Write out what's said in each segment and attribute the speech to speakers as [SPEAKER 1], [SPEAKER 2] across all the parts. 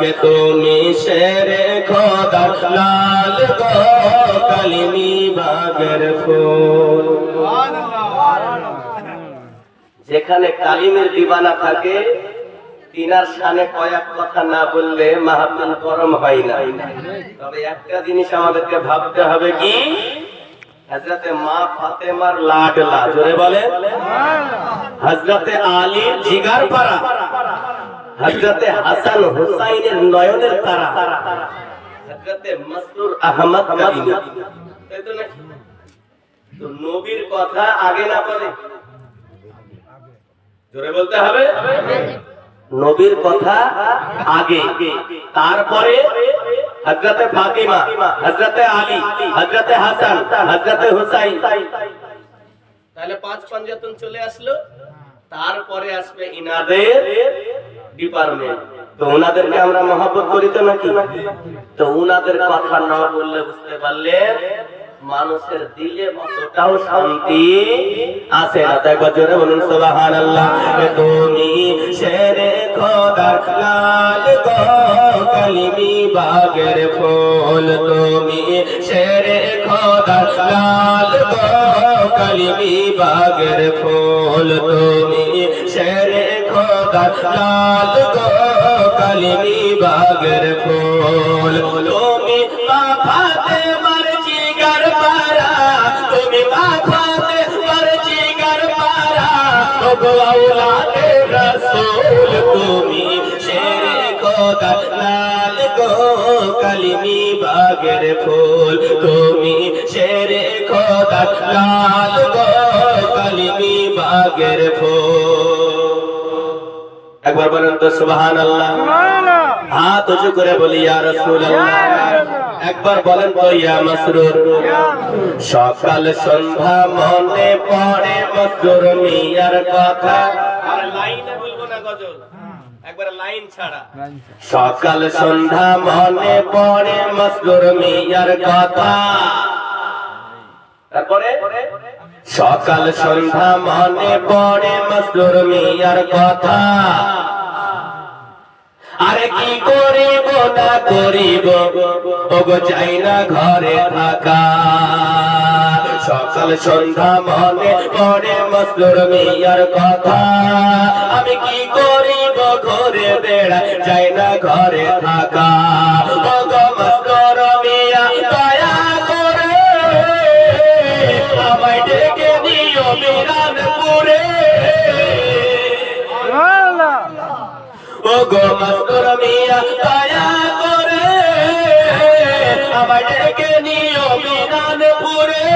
[SPEAKER 1] কে তুমি শেরে খোদা লাল গো কালিমি বাগের ফুল। যেখানে কালিমের দিবানা থাকে তিনার শানে কয়েক কথা না বললে মাহফিল গরম হয় না। তবে একটা জিনিস আমাদেরকে ভাবতে হবে কি, হযরতে মা ফাতেমার লাডলা, জোরে বলে, হযরতে আলীর জিগার পারা, হযরতে হাসান হুসাইনের নয়নের তারা, হযরতে মাসরুর আহমদ কাদিনী, তাই তো নাকি? তো নবীর কথা আগে না পরে? জোরে বলতে হবে, নবীর কথা আগে, তারপরে হযরতে ফাতিমা, হযরতে আলী, হযরতে হাসান, হযরতে হুসাইন। তাহলে 5 পাঞ্জাতন চলে আসলো, তারপরে আসবে ইনাদের ডিপার্টমেন্ট। তো ওনাদেরকে আমরা মহব্বত করি তো নাকি? তো ওনাদের কথা না বললে বুঝতে পারলেন মানুষের দিলে কতটাও শান্তি আছে না। তাই একবার জোরে বলুন সুবহানাল্লাহ। তুমি শেরে খোদা লাল গো কালিমি বাগের ফুল, তুমি শেরে খোদা লাল গো কালিমি বাগের ফুল, তুমি শেরে খোদা লাল গো কালিমি বাগের ফুল। তুমি মা ফাতেমার জিগার পারা, তুমি মা ফাতেমার জিগার পারা, ওগো আওলাদে রাসূল, তুমি শেরে খোদা লাল গো কালিমি বাগের ফুল, তুমি শেরে খোদা লাল গো কালিমি বাগের ফুল। একবার বলেন তো সুবহানাল্লাহ। হাত উঁচু করে বলি ইয়া রাসূলুল্লাহ। একবার বলেন তো ইয়া মাসরুর। সকাল সন্ধ্যা মনে পড়ে মাসরুর মিয়ার কথা। আর লাইনে বলবো না গজল, একবার লাইন ছাড়া। সকাল সন্ধ্যা মনে পড়ে মাসরুর মিয়ার কথা। তারপরে সকাল সন্ধ্যা মনে পড়ে মাসরুর মিয়ার কথা। আরে কি করিব না করিব ওগো চাই না ঘরে থাকা। সকাল সন্ধ্যা মনে পড়ে মাসরুর মিয়ার কথা। আমি কি করিব ঘরে বেড়া চাই না ঘরে থাকা। ওগো মাসরুর মিয়া দয়া করে আমায় ডেকে দিও মিরানপুরে। ওগো মাসরুর মিয়া দয়া করে আমায় ডেকে নিও মিরানপুরে।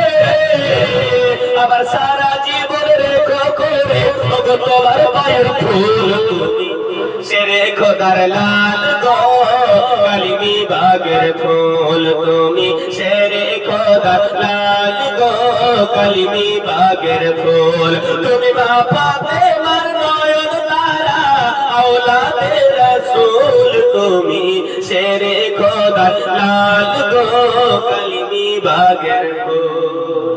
[SPEAKER 1] আবার সারা জীবন রেখো করে ওগো তোমার পায়ের ফুল, তুমি শেরে খোদার লাল গো কালিমি বাগের ফুল, তুমি শেরে খোদার লাল গো কালিমি বাগের ফুল। তুমি মা ফাতেমার নয়ন তারা, আওলাদে রাসূল, তুমি শেরে খোদা লাল গো কালিমি বাগের ফুল।